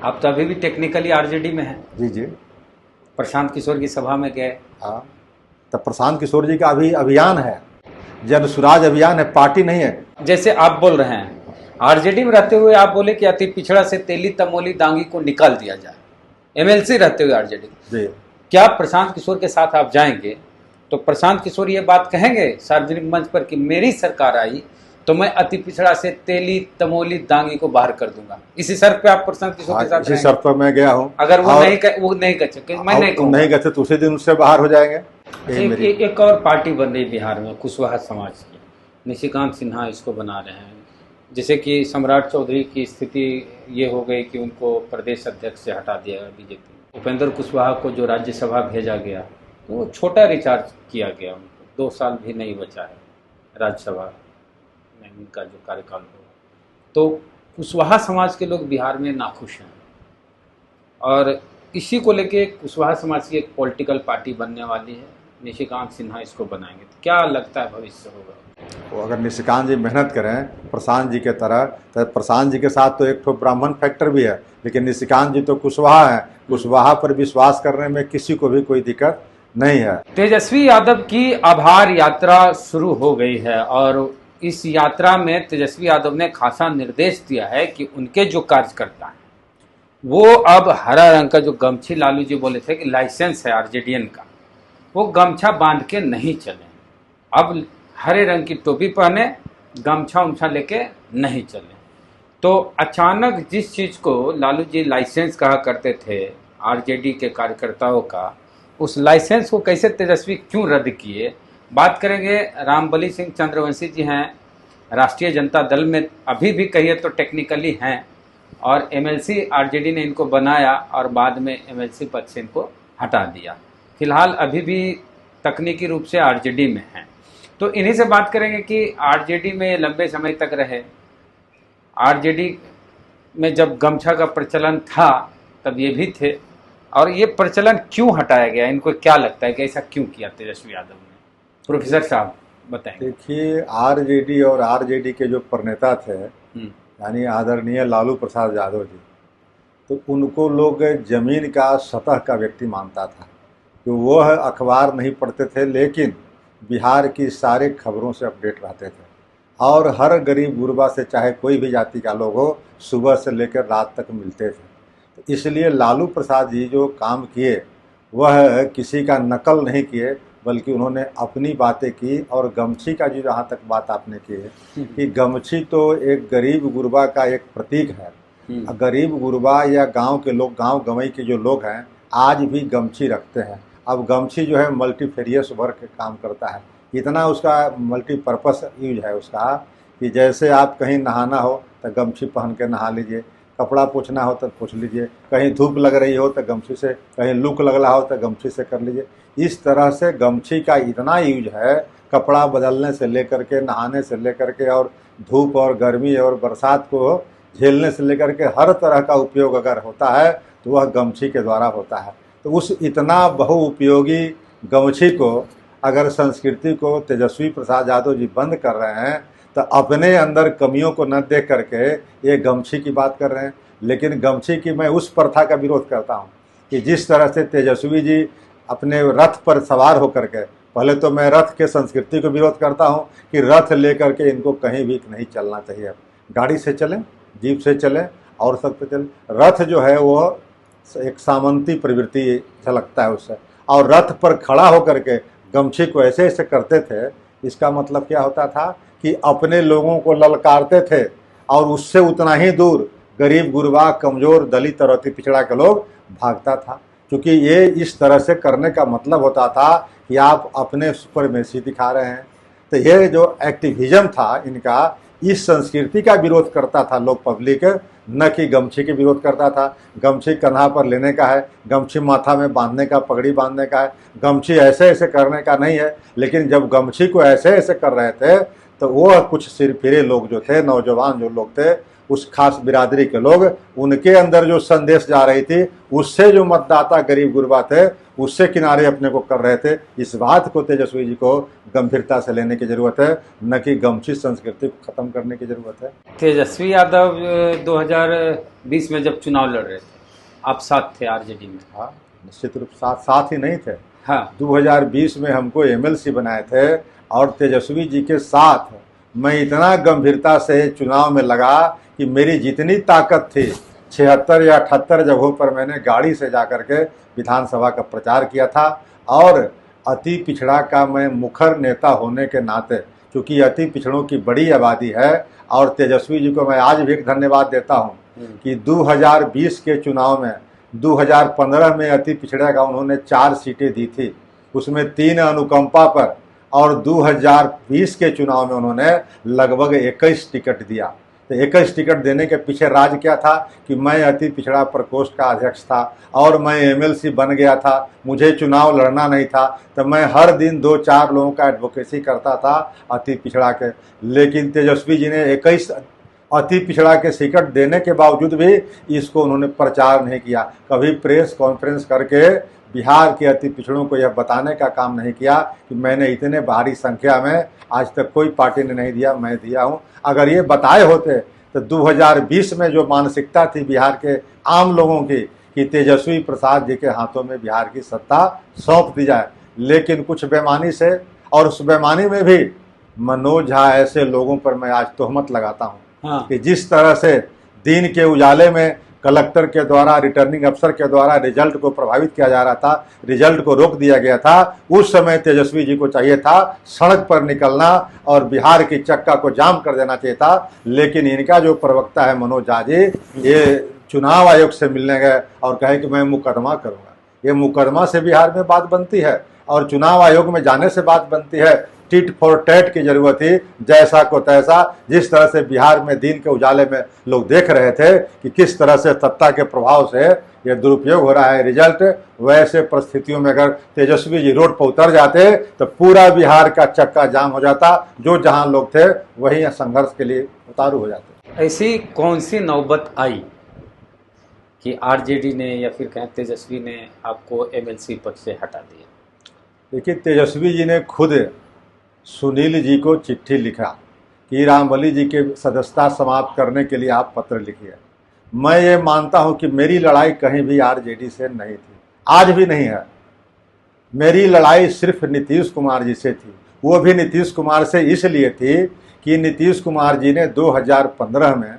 आप तो अभी भी टेक्निकली आरजेडी में हैं। जी जी। प्रशांत किशोर की सभा में गए। हाँ, तो प्रशांत किशोर जी का अभी अभियान है, जन सुराज अभियान है, पार्टी नहीं है। जैसे आप बोल रहे हैं आरजेडी में रहते हुए, आप बोले कि अति पिछड़ा से तेली तमोली दांगी को निकाल दिया जाए, एमएलसी रहते हुए आरजेडी। जी। क्या प्रशांत किशोर के साथ आप जाएंगे तो प्रशांत किशोर ये बात कहेंगे सार्वजनिक मंच पर कि मेरी सरकार आई तो मैं अति पिछड़ा से तेली तमोली दांगी को बाहर कर दूंगा? इसी शर्त पे आप प्रशांत किशोर के साथ इसी शर्त पर मैं गया हूँ। अगर वो नहीं कर सके, मैं नहीं कहते तो उसी दिन उससे बाहर हो जाएंगे। एक और पार्टी बन रही बिहार में कुशवाहा समाज की, निशिकांत सिन्हा इसको बना रहे हैं। जैसे कि सम्राट चौधरी की स्थिति ये हो गई कि उनको प्रदेश अध्यक्ष से हटा दिया गया बीजेपी। उपेंद्र कुशवाहा को जो राज्यसभा भेजा गया तो वो छोटा रिचार्ज किया गया, उनको 2 साल भी नहीं बचा है राज्यसभा में उनका जो कार्यकाल होगा। तो कुशवाहा समाज के लोग बिहार में नाखुश हैं और इसी को लेके कुशवाहा समाज की एक पॉलिटिकल पार्टी बनने वाली है। निशिकांत सिन्हा इसको बनाएंगे तो क्या लगता है भविष्य होगा? तो अगर निशिकांत जी मेहनत करें प्रशांत जी के तरह, तो प्रशांत जी के साथ तो एक तो ब्राह्मण फैक्टर भी है, लेकिन निशिकांत जी तो कुशवाहा है। कुशवाहा पर विश्वास करने में किसी को भी कोई दिक्कत नहीं है। तेजस्वी यादव की आभार यात्रा शुरू हो गई है और इस यात्रा में तेजस्वी यादव ने खासा निर्देश दिया है कि उनके जो कार्यकर्ता हैं वो अब हरा रंग का जो गमछी, लालू जी बोले थे कि लाइसेंस है आरजेडीएन का, वो गमछा बांध के नहीं चले, अब हरे रंग की टोपी पहने, गमछा उमछा लेके नहीं चले। तो अचानक जिस चीज़ को लालू जी लाइसेंस कहा करते थे आरजेडी के कार्यकर्ताओं का, उस लाइसेंस को कैसे तेजस्वी क्यों रद्द किए, बात करेंगे। रामबली सिंह चंद्रवंशी जी हैं, राष्ट्रीय जनता दल में अभी भी कहिए तो टेक्निकली हैं और एमएलसी आरजेडी ने इनको बनाया और बाद में एमएलसी पद से इनको हटा दिया। फिलहाल अभी भी तकनीकी रूप से आरजेडी में हैं। तो इन्हीं से बात करेंगे कि आरजेडी में लंबे समय तक रहे। आरजेडी में जब गमछा का प्रचलन था तब ये भी थे, और ये प्रचलन क्यों हटाया गया, इनको क्या लगता है कि ऐसा क्यों किया तेजस्वी यादव ने? प्रोफेसर साहब बताएंगे। देखिए, आरजेडी और आरजेडी के जो प्रणेता थे यानी आदरणीय लालू प्रसाद यादव जी, तो उनको लोग जमीन का सतह का व्यक्ति मानता था। तो वह अखबार नहीं पढ़ते थे, लेकिन बिहार की सारे खबरों से अपडेट रहते थे और हर गरीब गुरबा से चाहे कोई भी जाति का लोग हो, सुबह से लेकर रात तक मिलते थे। तो इसलिए लालू प्रसाद जी जो काम किए वह किसी का नकल नहीं किए, बल्कि उन्होंने अपनी बातें की। और गमछी का जो जहाँ तक बात आपने की है कि गमछी तो एक गरीब गुरबा का एक प्रतीक है। गरीब गुरबा या गांव के लोग, गांव गंवई के जो लोग हैं, आज भी गमछी रखते हैं। अब गमछी जो है मल्टीफेरियस वर्क काम करता है, इतना उसका मल्टीपर्पस यूज है उसका कि जैसे आप कहीं नहाना हो तो गमछी पहन के नहा लीजिए, कपड़ा पोंछना हो तो पोंछ लीजिए, कहीं धूप लग रही हो तो गमछी से, कहीं लुक लग रहा हो तो गमछी से कर लीजिए। इस तरह से गमछी का इतना यूज है, कपड़ा बदलने से लेकर के, नहाने से लेकर के, और धूप और गर्मी और बरसात को झेलने से लेकर के हर तरह का उपयोग अगर होता है तो वह गमछी के द्वारा होता है। तो उस इतना बहुउपयोगी गमछी को अगर संस्कृति को तेजस्वी प्रसाद यादव जी बंद कर रहे हैं तो अपने अंदर कमियों को न देख करके ये गमछी की बात कर रहे हैं। लेकिन गमछी की मैं उस प्रथा का विरोध करता हूँ कि जिस तरह से तेजस्वी जी अपने रथ पर सवार होकर के, पहले तो मैं रथ के संस्कृति को विरोध करता हूँ कि रथ लेकर के इनको कहीं भी नहीं चलना चाहिए। गाड़ी से चलें, जीप से चलें और सब पे चलें। रथ जो है वो एक सामंती प्रवृत्ति झलकता है उससे, और रथ पर खड़ा होकर के गमछी को ऐसे ऐसे करते थे। इसका मतलब क्या होता था कि अपने लोगों को ललकारते थे और उससे उतना ही दूर गरीब गुरबा, कमज़ोर, दलित और अति पिछड़ा के लोग भागता था। क्योंकि ये इस तरह से करने का मतलब होता था कि आप अपने सुपरमेसी दिखा रहे हैं। तो ये जो एक्टिविज्म था इनका, इस संस्कृति का विरोध करता था लोग, पब्लिक, न कि गमछी के विरोध करता था। गमछी कन्हा पर लेने का है, गमछी माथा में बांधने का, पगड़ी बांधने का है, गमछी ऐसे ऐसे करने का नहीं है। लेकिन जब गमछी को ऐसे ऐसे कर रहे थे तो वो कुछ सिरफिरे लोग जो थे, नौजवान जो लोग थे, उस खास बिरादरी के लोग, उनके अंदर जो संदेश जा रही थी उससे जो मतदाता गरीब गुरबा थे उससे किनारे अपने को कर रहे थे। इस बात को तेजस्वी जी को गंभीरता से लेने की जरूरत है, न कि गमछी संस्कृति को खत्म करने की जरूरत है। तेजस्वी यादव 2020 में जब चुनाव लड़ रहे थे, आप साथ थे आरजेडी में? हाँ, निश्चित रूप साथ ही नहीं थे। हाँ, 2020 में हमको एमएलसी बनाए थे और तेजस्वी जी के साथ मैं इतना गंभीरता से चुनाव में लगा कि मेरी जितनी ताकत थी 76 या 78 जगहों पर मैंने गाड़ी से जाकर के विधानसभा का प्रचार किया था। और अति पिछड़ा का मैं मुखर नेता होने के नाते, क्योंकि अति पिछड़ों की बड़ी आबादी है, और तेजस्वी जी को मैं आज भी एक धन्यवाद देता हूं कि 2020 के चुनाव में 2015 में अति पिछड़ा का उन्होंने 4 सीटें दी थी, उसमें 3 अनुकंपा पर, और 2020 के चुनाव में उन्होंने लगभग 21 टिकट दिया। तो 21 टिकट देने के पीछे राज क्या था कि मैं अति पिछड़ा प्रकोष्ठ का अध्यक्ष था और मैं एमएलसी बन गया था, मुझे चुनाव लड़ना नहीं था, तो मैं हर दिन 2-4 लोगों का एडवोकेसी करता था अति पिछड़ा के। लेकिन तेजस्वी जी ने 21 अति पिछड़ा के टिकट देने के बावजूद भी इसको उन्होंने प्रचार नहीं किया, कभी प्रेस कॉन्फ्रेंस करके बिहार के अति पिछड़ों को यह बताने का काम नहीं किया कि मैंने इतने भारी संख्या में आज तक कोई पार्टी ने नहीं दिया, मैं दिया हूं। अगर ये बताए होते तो 2020 में जो मानसिकता थी बिहार के आम लोगों की कि तेजस्वी प्रसाद जी के हाथों में बिहार की सत्ता सौंप दी जाए, लेकिन कुछ बेईमानी से, और उस बेईमानी में भी मनोज झा ऐसे लोगों पर मैं आज तोहमत लगाता हूं। हाँ। कि जिस तरह से दिन के उजाले में कलेक्टर के द्वारा, रिटर्निंग अफसर के द्वारा रिजल्ट को प्रभावित किया जा रहा था, रिजल्ट को रोक दिया गया था, उस समय तेजस्वी जी को चाहिए था सड़क पर निकलना और बिहार की चक्का को जाम कर देना चाहिए था। लेकिन इनका जो प्रवक्ता है मनोज झा जी, ये चुनाव आयोग से मिलने गए और कहे कि मैं मुकदमा करूंगा। ये मुकदमा से बिहार में बात बनती है और चुनाव आयोग में जाने से बात बनती है। टिट फॉर टैट की जरूरत थी, जैसा को तैसा। जिस तरह से बिहार में दिन के उजाले में लोग देख रहे थे कि किस तरह से सत्ता के प्रभाव से यह दुरुपयोग हो रहा है रिजल्ट, वैसे परिस्थितियों में अगर तेजस्वी जी रोड पर उतर जाते तो पूरा बिहार का चक्का जाम हो जाता। जो जहां लोग थे वही संघर्ष के लिए उतारू हो जाते। ऐसी कौन सी नौबत आई कि आरजेडी ने या फिर कहें तेजस्वी ने आपको एमएलसी पद से हटा दिया? देखिए, तेजस्वी जी ने खुद सुनील जी को चिट्ठी लिखा कि रामबली जी के सदस्यता समाप्त करने के लिए आप पत्र लिखिए। मैं ये मानता हूं कि मेरी लड़ाई कहीं भी आरजेडी से नहीं थी, आज भी नहीं है। मेरी लड़ाई सिर्फ नीतीश कुमार जी से थी। वो भी नीतीश कुमार से इसलिए थी कि नीतीश कुमार जी ने 2015 में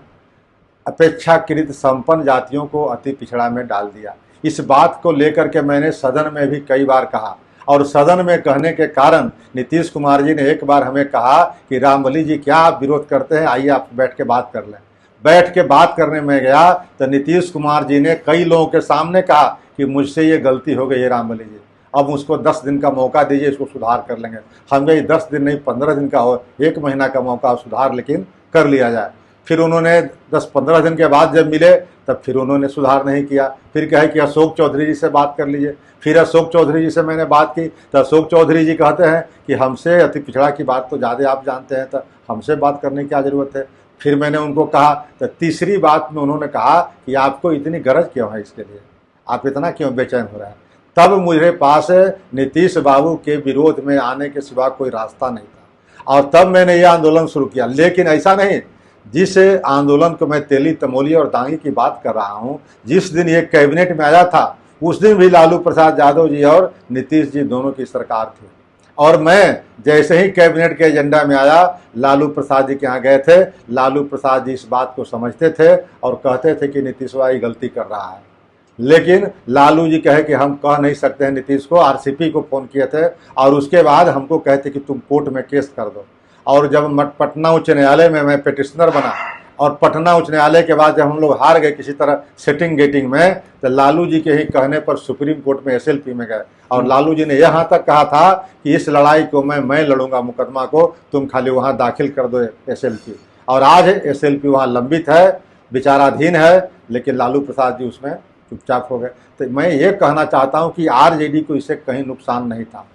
अपेक्षाकृत संपन्न जातियों को अति पिछड़ा में डाल दिया। इस बात को लेकर के मैंने सदन में भी कई बार कहा, और सदन में कहने के कारण नीतीश कुमार जी ने एक बार हमें कहा कि रामबली जी क्या आप विरोध करते हैं, आइए आप बैठ के बात कर लें। बैठ के बात करने में गया तो नीतीश कुमार जी ने कई लोगों के सामने कहा कि मुझसे ये गलती हो गई है रामबली जी, अब उसको 10 दिन का मौका दीजिए, इसको सुधार कर लेंगे। हमें 10 दिन नहीं 15 दिन का हो, 1 महीना का मौका सुधार लेकिन कर लिया जाए। फिर उन्होंने 10-15 दिन के बाद जब मिले तब फिर उन्होंने सुधार नहीं किया। फिर कहे कि अशोक चौधरी जी से बात कर लीजिए। फिर अशोक चौधरी जी से मैंने बात की तो अशोक चौधरी जी कहते हैं कि हमसे अति पिछड़ा की बात तो ज़्यादा आप जानते हैं, तो हमसे बात करने की क्या ज़रूरत है। फिर मैंने उनको कहा तो तीसरी बात में उन्होंने कहा कि आपको इतनी गरज क्यों है, इसके लिए आप इतना क्यों बेचैन हो रहे हैं। तब मुझे पास नीतीश बाबू के विरोध में आने के सिवा कोई रास्ता नहीं था, और तब मैंने ये आंदोलन शुरू किया। लेकिन ऐसा नहीं, जिस आंदोलन को मैं तेली तमोली और दांगी की बात कर रहा हूं, जिस दिन ये कैबिनेट में आया था उस दिन भी लालू प्रसाद यादव जी और नीतीश जी दोनों की सरकार थी। और मैं जैसे ही कैबिनेट के एजेंडा में आया, लालू प्रसाद जी के यहाँ गए थे। लालू प्रसाद जी इस बात को समझते थे और कहते थे कि नीतीश भाई गलती कर रहा है, लेकिन लालू जी कहे कि हम कह नहीं सकते हैं नीतीश को। आरसीपी को फोन किए थे और उसके बाद हमको कहते कि तुम कोर्ट में केस कर दो। और जब पटना उच्च न्यायालय में मैं पिटिशनर बना, और पटना उच्च न्यायालय के बाद जब हम लोग हार गए किसी तरह सेटिंग गेटिंग में, तो लालू जी के ही कहने पर सुप्रीम कोर्ट में एसएलपी में गए। और लालू जी ने यहाँ तक कहा था कि इस लड़ाई को मैं लड़ूंगा मुकदमा को, तुम खाली वहाँ दाखिल कर दो एसएलपी। और आज एसएलपी वहाँ लंबित है, विचाराधीन है, लेकिन लालू प्रसाद जी उसमें चुपचाप हो गए। तो मैं ये कहना चाहता हूँ कि आरजेडी को इससे कहीं नुकसान नहीं था।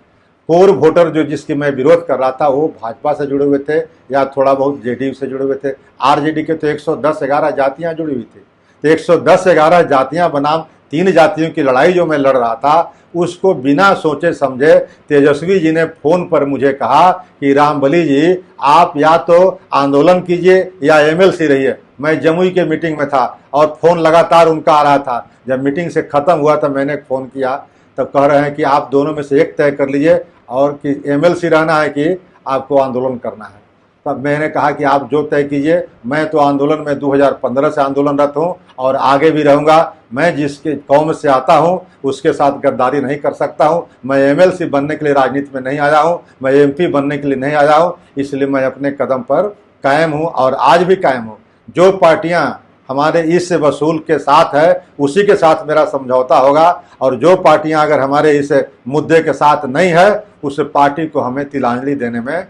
कोर वोटर जो जिसकी मैं विरोध कर रहा था वो भाजपा से जुड़े हुए थे या थोड़ा बहुत जेडीयू से जुड़े हुए थे। आरजेडी के तो 110-11 जातियां जुड़ी हुई थी। तो 110-11 जातियां बनाम 3 जातियों की लड़ाई जो मैं लड़ रहा था, उसको बिना सोचे समझे तेजस्वी जी ने फोन पर मुझे कहा कि रामबली जी, आप या तो आंदोलन कीजिए या एमएलसी रहिए। मैं जमुई के मीटिंग में था और फोन लगातार उनका आ रहा था। जब मीटिंग से खत्म हुआ तब मैंने फोन किया, तब कह रहे हैं कि आप दोनों में से एक तय कर लीजिए और कि एमएलसी रहना है कि आपको आंदोलन करना है। तब मैंने कहा कि आप जो तय कीजिए, मैं तो आंदोलन में 2015 से आंदोलनरत हूं और आगे भी रहूंगा। मैं जिसके कौम से आता हूं उसके साथ गद्दारी नहीं कर सकता हूं। मैं एमएलसी बनने के लिए राजनीति में नहीं आया हूं, मैं एमपी बनने के लिए नहीं आया हूं। इसलिए मैं अपने कदम पर कायम हूं और आज भी कायम हूं। जो पार्टियां हमारे इस वसूल के साथ है उसी के साथ मेरा समझौता होगा, और जो पार्टियां अगर हमारे इस मुद्दे के साथ नहीं है उस पार्टी को हमें तिलांजलि देने में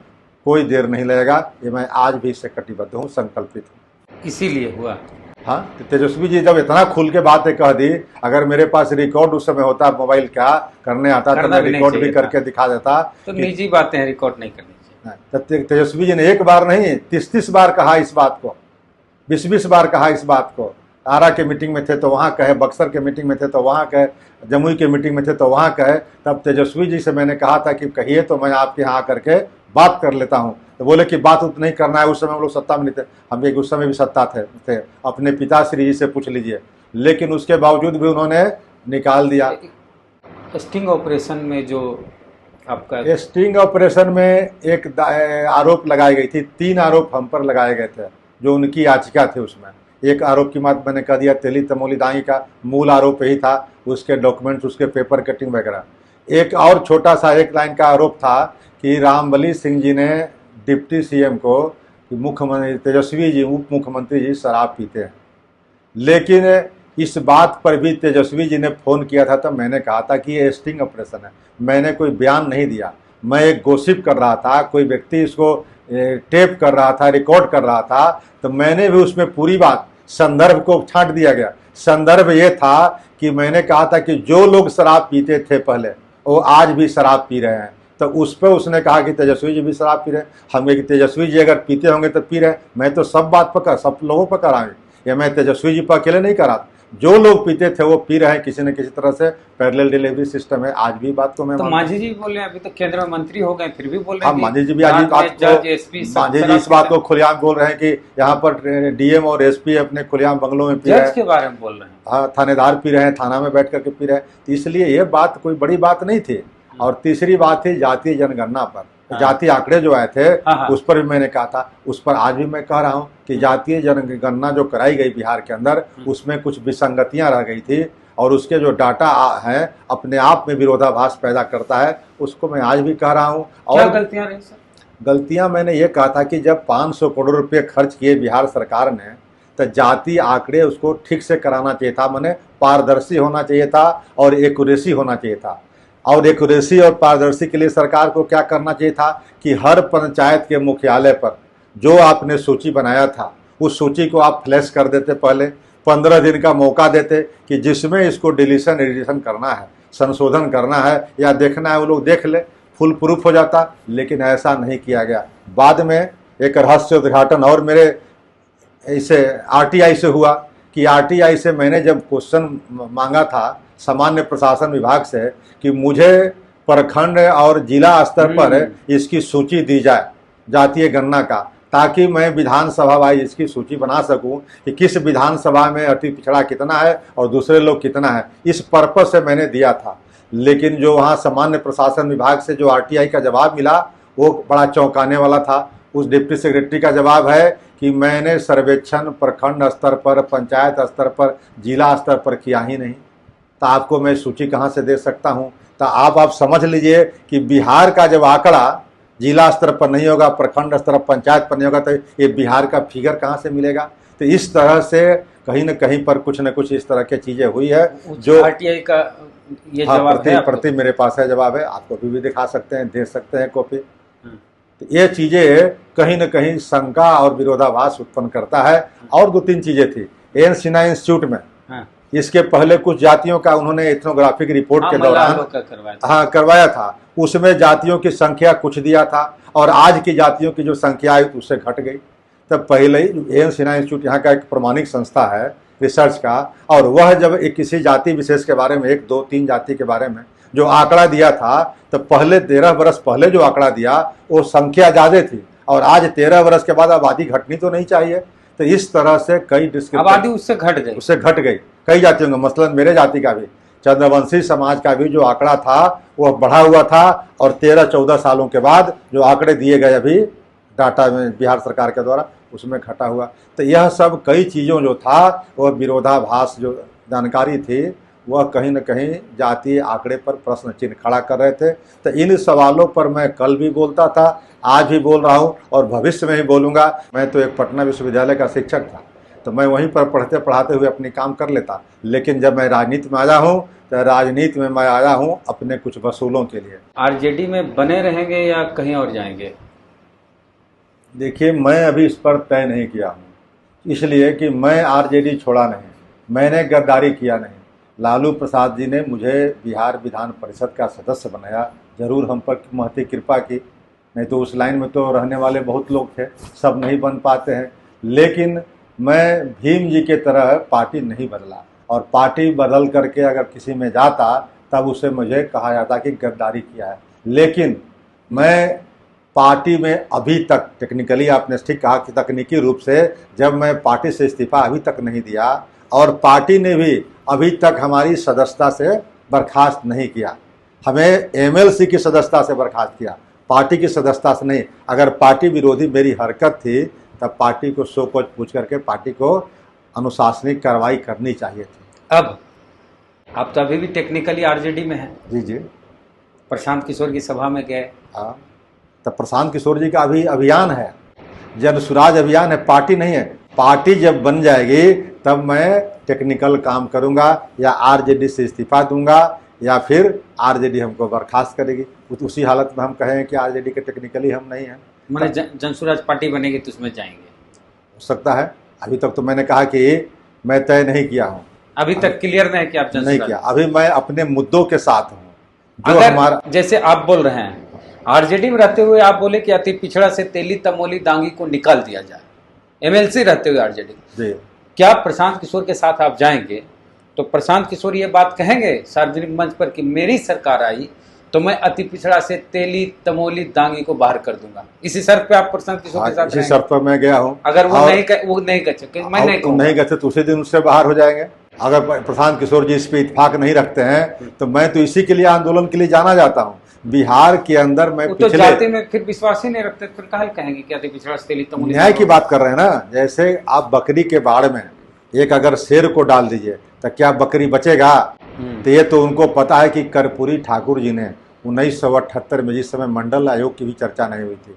कोई देर नहीं लगेगा। ये मैं आज भी इससे कटिबद्ध हूँ, संकल्पित हूँ। इसीलिए हुआ। हाँ, तो तेजस्वी जी जब इतना खुल के बातें कह दी, अगर मेरे पास रिकॉर्ड उस समय होता, मोबाइल क्या करने आता, तो मैं रिकॉर्ड भी करके दिखा देता। तो निजी बातें रिकॉर्ड नहीं करनी चाहिए। तेजस्वी जी ने एक बार नहीं 30 बार कहा इस बात को, 20 बार कहा इस बात को। आरा के मीटिंग में थे तो वहाँ कहे, बक्सर के मीटिंग में थे तो वहाँ कहे, जमुई के मीटिंग में थे तो वहाँ कहे। तब तेजस्वी जी से मैंने कहा था कि कहिए तो मैं आपके यहाँ आकर के बात कर लेता हूँ। तो बोले कि बात उतना नहीं करना है। उस समय हम लोग सत्ता में नहीं थे, हम एक उस समय भी सत्ता थे, अपने पिताश्री जी से पूछ लीजिए। लेकिन उसके बावजूद भी उन्होंने निकाल दिया। स्टिंग ऑपरेशन में जो आपका स्टिंग ऑपरेशन में एक आरोप लगाई गई थी, 3 आरोप हम पर लगाए गए थे जो उनकी याचिका थी। उसमें एक आरोप की बात मैंने कह दिया, तेली तमोली दाई का मूल आरोप यही था, उसके डॉक्यूमेंट्स, उसके पेपर कटिंग वगैरह। एक और छोटा सा एक लाइन का आरोप था कि रामबली सिंह जी ने डिप्टी सीएम को, मुख्यमंत्री तेजस्वी जी, उप मुख्यमंत्री जी शराब पीते हैं। लेकिन इस बात पर भी तेजस्वी जी ने फोन किया था, तब मैंने कहा था कि ये स्टिंग ऑपरेशन है। मैंने कोई बयान नहीं दिया, मैं एक गॉसिप कर रहा था, कोई व्यक्ति इसको टेप कर रहा था, रिकॉर्ड कर रहा था। तो मैंने भी उसमें पूरी बात, संदर्भ को छांट दिया गया। संदर्भ ये था कि मैंने कहा था कि जो लोग शराब पीते थे पहले, वो आज भी शराब पी रहे हैं। तो उस पर उसने कहा कि तेजस्वी जी भी शराब पी रहे हैं। हमें कि तेजस्वी जी अगर पीते होंगे तो पी रहे हैं। मैं तो सब बात पर सब लोगों पर कराऊंगी, या मैं तेजस्वी जी पर अकेले नहीं करा। जो लोग पीते थे वो पी रहे हैं किसी न किसी तरह से। पैरेलल डिलीवरी सिस्टम है, आज भी बात को मैं तो मांझी जी बोल रहे हैं, अभी तो केंद्र में मंत्री हो गए फिर भी बोल रहे हैं। मांझी जी भी आज मांझी जी इस बात को खुलेआम बोल रहे हैं कि यहाँ पर डीएम और एसपी अपने खुलेआम बंगलों में पी रहे हैं, के बारे में बोल रहे हैं। हाँ, थानेदार पी रहे हैं, थाना में बैठ करके पी रहे हैं। तो इसलिए ये बात कोई बड़ी बात नहीं थी। और तीसरी बात थी जातीय जनगणना पर, जातीय आंकड़े जो आए थे उस पर भी मैंने कहा था, उस पर आज भी मैं कह रहा हूँ कि जातीय जनगणना जो कराई गई बिहार के अंदर, उसमें कुछ विसंगतियां रह गई थी और उसके जो डाटा है अपने आप में विरोधाभास पैदा करता है। उसको मैं आज भी कह रहा हूँ। और गलतियां रही सर? गलतियां मैंने ये कहा था कि जब 500 करोड़ रुपये खर्च किए बिहार सरकार ने, तो जातीय आंकड़े उसको ठीक से कराना चाहिए था, माने पारदर्शी होना चाहिए था और एक्यूरेसी होना चाहिए था। और एक्यूरेसी और पारदर्शी के लिए सरकार को क्या करना चाहिए था कि हर पंचायत के मुख्यालय पर जो आपने सूची बनाया था, उस सूची को आप फ्लैश कर देते, पहले 15 दिन का मौका देते कि जिसमें इसको डिलीशन एडिशन करना है, संशोधन करना है या देखना है, वो लोग देख ले, फुल प्रूफ हो जाता। लेकिन ऐसा नहीं किया गया। बाद में एक रहस्य उद्घाटन और मेरे इसे आरटीआई से हुआ कि आरटीआई से मैंने जब क्वेश्चन मांगा था सामान्य प्रशासन विभाग से कि मुझे प्रखंड और जिला स्तर पर इसकी सूची दी जाए जातीय गणना का, ताकि मैं विधानसभा वाइज इसकी सूची बना सकूं कि किस विधानसभा में अति पिछड़ा कितना है और दूसरे लोग कितना है। इस पर्पज से मैंने दिया था। लेकिन जो वहाँ सामान्य प्रशासन विभाग से जो आरटीआई का जवाब मिला वो बड़ा चौंकाने वाला था। उस डिप्टी सेक्रेटरी का जवाब है कि मैंने सर्वेक्षण प्रखंड स्तर पर, पंचायत स्तर पर, जिला स्तर पर किया ही नहीं, तो आपको मैं सूची कहाँ से दे सकता हूँ। तो आप समझ लीजिए कि बिहार का जब आंकड़ा जिला स्तर पर नहीं होगा, प्रखंड स्तर पर, पंचायत पर नहीं होगा, तो ये बिहार का फिगर कहाँ से मिलेगा। तो इस तरह से कहीं न कहीं पर कुछ न कुछ इस तरह की चीज़ें हुई है। जो आरटीआई का ये जवाब है, प्रति मेरे पास है, जवाब है, आपको भी दिखा सकते हैं, दे सकते हैं कॉपी। तो ये चीज़ें कहीं न कहीं शंका और विरोधाभास उत्पन्न करता है। और 2-3 चीज़ें थी एन सिन्हा इंस्टीट्यूट में, इसके पहले कुछ जातियों का उन्होंने एथनोग्राफिक रिपोर्ट के दौरान करवाया था। उसमें जातियों की संख्या कुछ दिया था और आज की जातियों की जो संख्या है उससे घट गई। तब पहले ही एन सिन्हा इंस्टीट्यूट यहाँ का एक प्रमाणिक संस्था है, रिसर्च का, और वह जब एक किसी जाति विशेष के बारे में, 1 2 3 जाति के बारे में जो आंकड़ा दिया था, तो पहले 13 वर्ष पहले जो आंकड़ा दिया वो संख्या ज़्यादा थी, और आज 13 वर्ष के बाद आबादी घटनी तो नहीं चाहिए। तो इस तरह से कई आबादी उससे घट गई कई जातियों का, मसलन मेरे जाति का भी, चंद्रवंशी समाज का भी जो आंकड़ा था वह बढ़ा हुआ था, और 13-14 सालों के बाद जो आंकड़े दिए गए अभी डाटा में बिहार सरकार के द्वारा, उसमें घटा हुआ। तो यह सब कई चीज़ों जो था वह विरोधाभास जो जानकारी थी वह कहीं न कहीं जातीय आंकड़े पर प्रश्न चिन्ह खड़ा कर रहे थे। तो इन सवालों पर मैं कल भी बोलता था, आज भी बोल रहा हूँ और भविष्य में ही बोलूँगा। मैं तो एक पटना विश्वविद्यालय का शिक्षक था, तो मैं वहीं पर पढ़ते पढ़ाते हुए अपनी काम कर लेता, लेकिन जब मैं राजनीति में आया हूँ तो राजनीति में मैं आया हूँ अपने कुछ वसूलों के लिए। आरजेडी में बने रहेंगे या कहीं और जाएंगे? देखिए, मैं अभी इस पर तय नहीं किया हूँ, इसलिए कि मैं आरजेडी छोड़ा नहीं, मैंने गद्दारी किया नहीं। लालू प्रसाद जी ने मुझे बिहार विधान परिषद का सदस्य बनाया, ज़रूर हम पर महती कृपा की, नहीं तो उस लाइन में तो रहने वाले बहुत लोग थे, सब नहीं बन पाते हैं। लेकिन मैं भीम जी के तरह पार्टी नहीं बदला, और पार्टी बदल करके अगर किसी में जाता तब उसे मुझे कहा जाता कि गद्दारी किया है। लेकिन मैं पार्टी में अभी तक टेक्निकली, आपने ठीक कहा कि तकनीकी रूप से, जब मैं पार्टी से इस्तीफा अभी तक नहीं दिया, और पार्टी ने भी अभी तक हमारी सदस्यता से बर्खास्त नहीं किया। हमें एमएलसी की सदस्यता से बर्खास्त किया, पार्टी की सदस्यता से नहीं। अगर पार्टी विरोधी मेरी हरकत थी तब पार्टी को सो कोच पूछ करके पार्टी को अनुशासनिक कार्रवाई करनी चाहिए थी। अब आप तो अभी भी टेक्निकली आरजेडी में हैं। जी जी। प्रशांत किशोर की सभा में गए। हाँ, तो प्रशांत किशोर जी का अभी अभियान है, जन सुराज अभियान है, पार्टी नहीं है। पार्टी जब बन जाएगी तब मैं टेक्निकल काम करूंगा, या आरजेडी से इस्तीफा दूंगा, या फिर आरजेडी हमको बर्खास्त करेगी। उसी हालत में हम कहें कि आरजेडी के टेक्निकली हम नहीं हैं, मैंने जनसुराज पार्टी बनेगी तो उसमें जाएंगे। हो सकता है। अभी तक तो मैंने कहा कि मैं तय नहीं किया हूँ, अभी तक क्लियर नहीं कि आप नहीं किया। अभी मैं अपने मुद्दों के साथ हूँ जो अगर हमारा, जैसे आप बोल रहे हैं आरजेडी में रहते हुए, आप बोले कि अति पिछड़ा से तेली तमोली दांगी को निकाल दिया जाए, एमएलसी रहते हुए आरजेडी जी, क्या प्रशांत किशोर के साथ आप जाएंगे तो प्रशांत किशोर ये बात कहेंगे सार्वजनिक मंच पर कि मेरी सरकार आई तो मैं अति पिछड़ा से तेली तमोली दांगी को बाहर कर दूंगा? इसी शर्त पे आप प्रशांत किशोर के साथ इसी शर्त पर मैं गया हूँ। अगर वो नहीं कहते, मैं नहीं कहते तो उसी दिन उससे बाहर हो जाएंगे। अगर प्रशांत किशोर जी इस पे इत्तेफाक नहीं रखते हैं तो मैं तो इसी के लिए आंदोलन के लिए जाना जाता हूँ। बिहार के अंदर मैं तो जाति में फिर विश्वास ही नहीं रखते, फिर कहा कहेंगे कि अति पिछड़ा से तेली तमोली। न्याय की बात कर रहे हैं ना, जैसे आप बकरी के बाड़ में एक अगर शेर को डाल दीजिए तो क्या बकरी बचेगा? तो ये तो उनको पता है कि कर्पूरी ठाकुर जी ने 1978 में, जिस समय मंडल आयोग की भी चर्चा नहीं हुई थी,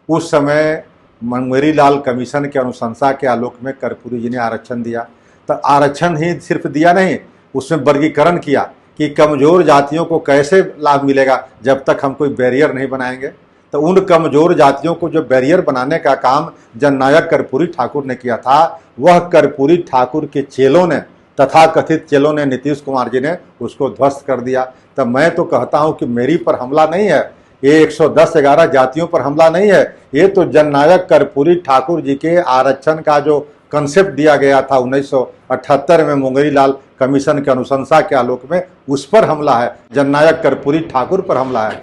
उस समय मंगेरी लाल कमीशन के अनुशंसा के आलोक में कर्पूरी जी ने आरक्षण दिया। तो आरक्षण ही सिर्फ दिया नहीं, उसमें वर्गीकरण किया कि कमज़ोर जातियों को कैसे लाभ मिलेगा जब तक हम कोई बैरियर नहीं बनाएंगे। तो उन कमज़ोर जातियों को जो बैरियर बनाने का काम जननायक कर्पूरी ठाकुर ने किया था, वह कर्पूरी ठाकुर के चेलों ने, तथाकथित चेलों ने, नीतीश कुमार जी ने उसको ध्वस्त कर दिया। तब मैं तो कहता हूं कि मेरी पर हमला नहीं है, ये 110-11 जातियों पर हमला नहीं है, ये तो जननायक कर्पूरी ठाकुर जी के आरक्षण का जो कंसेप्ट दिया गया था 1978 में मंगेरी लाल कमीशन के अनुशंसा के आलोक में, उस पर हमला है, जननायक कर्पूरी ठाकुर पर हमला है।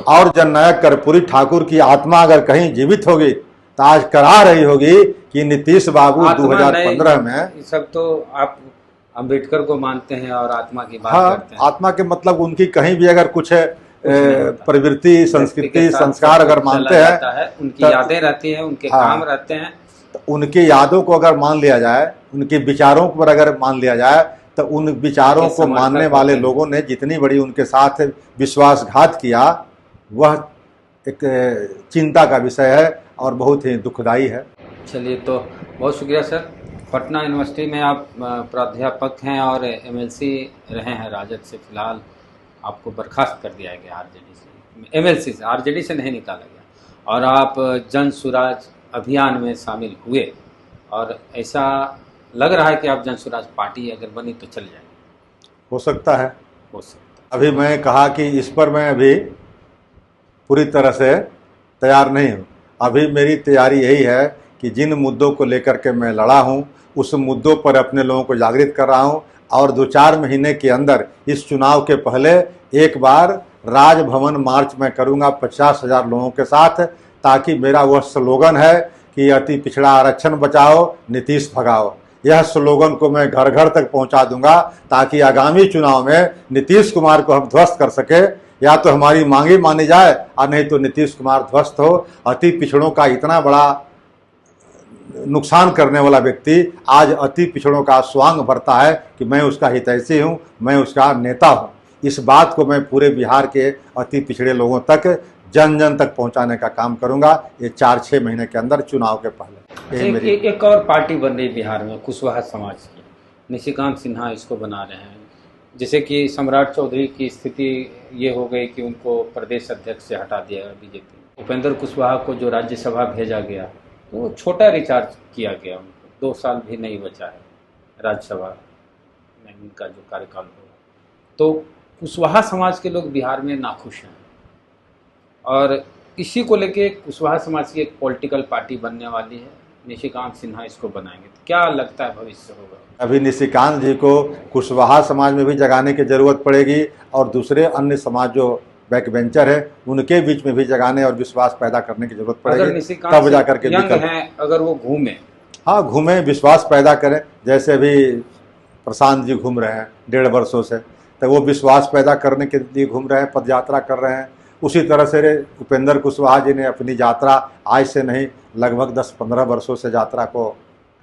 और जननायक कर्पूरी ठाकुर की आत्मा अगर कहीं जीवित होगी तो आज करा रही होगी कि नीतीश बाबू 2015 में, सब तो आप अम्बेडकर को मानते हैं और आत्मा की बात करते हैं। आत्मा के मतलब उनकी कहीं भी अगर कुछ प्रवृत्ति, संस्कृति, संस्कार अगर मानते हैं, उनकी यादें रहती हैं, उनके काम रहते हैं, तो उनकी यादों को अगर मान लिया जाए, उनके विचारों पर अगर मान लिया जाए, तो उन विचारों को मानने वाले लोगों ने जितनी बड़ी उनके साथ विश्वासघात किया, वह एक चिंता का विषय है और बहुत ही दुखदाई है। चलिए, तो बहुत शुक्रिया सर। पटना यूनिवर्सिटी में आप प्राध्यापक हैं और एमएलसी रहे हैं राजद से। फिलहाल आपको बर्खास्त कर दिया गया आरजेडी से, एमएलसी से, आरजेडी से नहीं निकाला गया, और आप जन सुराज अभियान में शामिल हुए, और ऐसा लग रहा है कि आप जन सुराज पार्टी अगर बनी तो चल जाएगी। हो सकता है, हो सकता है। अभी मैं कहा कि इस पर मैं अभी पूरी तरह से तैयार नहीं हूँ। अभी मेरी तैयारी यही है कि जिन मुद्दों को लेकर के मैं लड़ा हूं उस मुद्दों पर अपने लोगों को जागृत कर रहा हूं और 2-4 महीने के अंदर इस चुनाव के पहले एक बार राजभवन मार्च मैं करूंगा 50,000 लोगों के साथ, ताकि मेरा वह स्लोगन है कि अति पिछड़ा आरक्षण बचाओ, नीतीश भगाओ, यह स्लोगन को मैं घर घर तक पहुंचा दूंगा, ताकि आगामी चुनाव में नीतीश कुमार को हम ध्वस्त कर सके। या तो हमारी मांगी मानी जाए और नहीं तो नीतीश कुमार ध्वस्त हो। अति पिछड़ों का इतना बड़ा नुकसान करने वाला व्यक्ति आज अति पिछड़ों का स्वांग भरता है कि मैं उसका हितैषी हूं, मैं उसका नेता हूं। इस बात को मैं पूरे बिहार के अति पिछड़े लोगों तक, जन जन तक पहुंचाने का काम करूंगा ये 4-6 महीने के अंदर चुनाव के पहले। एक और पार्टी बन रही बिहार में, कुशवाहा समाज की, निशिकांत सिन्हा इसको बना रहे हैं। जैसे कि सम्राट चौधरी की स्थिति ये हो गई कि उनको प्रदेश अध्यक्ष से हटा दिया बीजेपी। उपेंद्र कुशवाहा को जो राज्यसभा भेजा गया तो छोटा रिचार्ज किया गया, उनको 2 साल भी नहीं बचा है राज्यसभा में उनका जो कार्यकाल होगा। तो कुशवाहा समाज के लोग बिहार में नाखुश हैं और इसी को लेके कुशवाहा समाज की एक पॉलिटिकल पार्टी बनने वाली है। निशिकांत सिन्हा इसको बनाएंगे, तो क्या लगता है भविष्य होगा? अभी निशिकांत जी को कुशवाहा समाज में भी जगाने की जरूरत पड़ेगी और दूसरे अन्य समाज जो बैक बेंचर है उनके बीच में भी जगाने और विश्वास पैदा करने की जरूरत पड़ेगी, तब जाकर के अगर वो घूमे, हाँ घूमे, विश्वास पैदा करें। जैसे अभी प्रशांत जी घूम रहे हैं 1.5 वर्षों से, तो वो विश्वास पैदा करने के लिए घूम रहे हैं, पद यात्रा कर रहे हैं। उसी तरह से उपेंद्र कुशवाहा जी ने अपनी यात्रा आज से नहीं लगभग 10-15 वर्षों से यात्रा को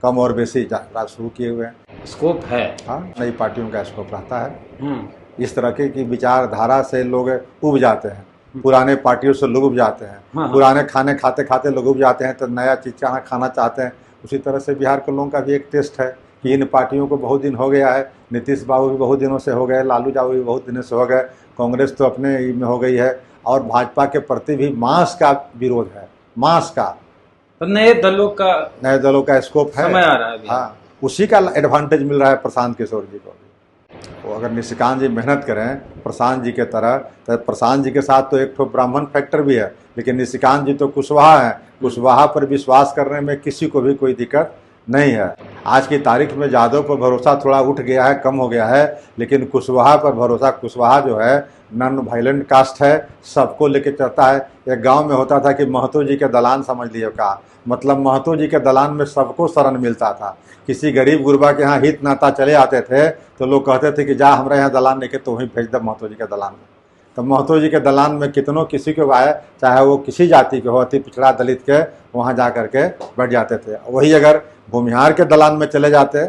कम और बेसी यात्रा शुरू किए हुए हैं। स्कोप है, हाँ, नई पार्टियों का स्कोप रहता है। इस तरह की विचारधारा से लोग उब जाते हैं, पुराने पार्टियों से लोग उब जाते हैं। हाँ। पुराने खाने खाते खाते लोग उब जाते हैं तो नया चीज खाना चाहते हैं। उसी तरह से बिहार के लोगों का भी एक टेस्ट है कि इन पार्टियों को बहुत दिन हो गया है, नीतीश बाबू भी बहुत दिनों से हो गए, लालू यादव भी बहुत दिनों से हो गए, कांग्रेस तो अपने में हो गई है और भाजपा के प्रति भी मास का विरोध है, मास का। तो नए दलों का स्कोप है, समय आ रहा है। हाँ, उसी का एडवांटेज मिल रहा है प्रशांत किशोर जी को। वो अगर निशिकांत जी मेहनत करें प्रशांत जी के तरह, तो प्रशांत जी के साथ तो एक तो ब्राह्मण फैक्टर भी है, लेकिन निशिकांत जी तो कुशवाहा है। कुशवाहा पर विश्वास करने में किसी को भी कोई दिक्कत नहीं है। आज की तारीख में यादव पर भरोसा थोड़ा उठ गया है, कम हो गया है, लेकिन कुशवाहा पर भरोसा, कुशवाहा जो है नॉन वायलेंट कास्ट है, सबको लेके चलता है। एक गांव में होता था कि महतो जी के दलान समझ लिए का मतलब, महतो जी के दलान में सबको शरण मिलता था। किसी गरीब गुरबा के यहाँ हित नाता चले आते थे तो लोग कहते थे कि जा हमारे यहाँ दलान लेके तो वहीं भेज दे महतो जी के दलान में। तो महतो जी के दलान में कितनों किसी को आए, चाहे वो किसी जाति के हो, अति पिछड़ा दलित के, वहाँ जा करके बैठ जाते थे। वही अगर भूमिहार के दलान में चले जाते,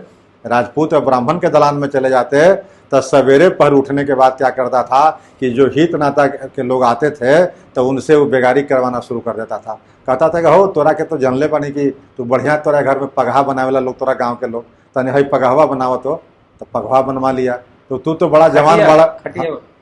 राजपूत और ब्राह्मण के दलान में चले जाते, तो सवेरे पहर उठने के बाद क्या करता था कि जो हित नाता के लोग आते थे तो उनसे वो बेगारी करवाना शुरू कर देता था। कहता था कि हो तोरा के तो जानले पानी की तू बढ़िया, तोरा घर में पगहा बनावे वाला लोग, तोरा गाँव के लोग, तने हई पगहवा बनावो तो पगहा बनवा लिया, तो तू तो बड़ा जवान, बड़ा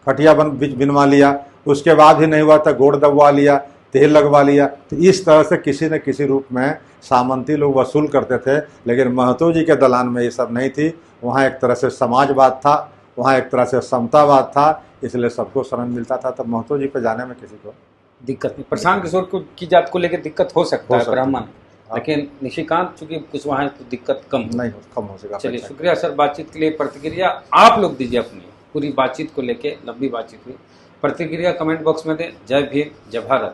खटिया बनवा लिया। उसके बाद भी नहीं हुआ तो गोड़ दबवा लिया, तेल लगवा लिया। तो इस तरह से किसी न किसी रूप में सामंती लोग वसूल करते थे। लेकिन महतो जी के दलान में ये सब नहीं थी। वहाँ एक तरह से समाजवाद था, वहाँ एक तरह से समतावाद था, इसलिए सबको शरण मिलता था। तब महतो जी पे जाने में किसी को दिक्कत नहीं। प्रशांत किशोर की जात को लेकर दिक्कत हो सकता है ब्राह्मण, लेकिन निशिकांत चूंकि कुशवाहा तो दिक्कत कम हो सकेगा। चलिए, शुक्रिया सर बातचीत के लिए। प्रतिक्रिया आप लोग दीजिए अपनी, पूरी बातचीत को लेके लंबी बातचीत हुई, प्रतिक्रिया कमेंट बॉक्स में दें। जय भीम, जय भारत।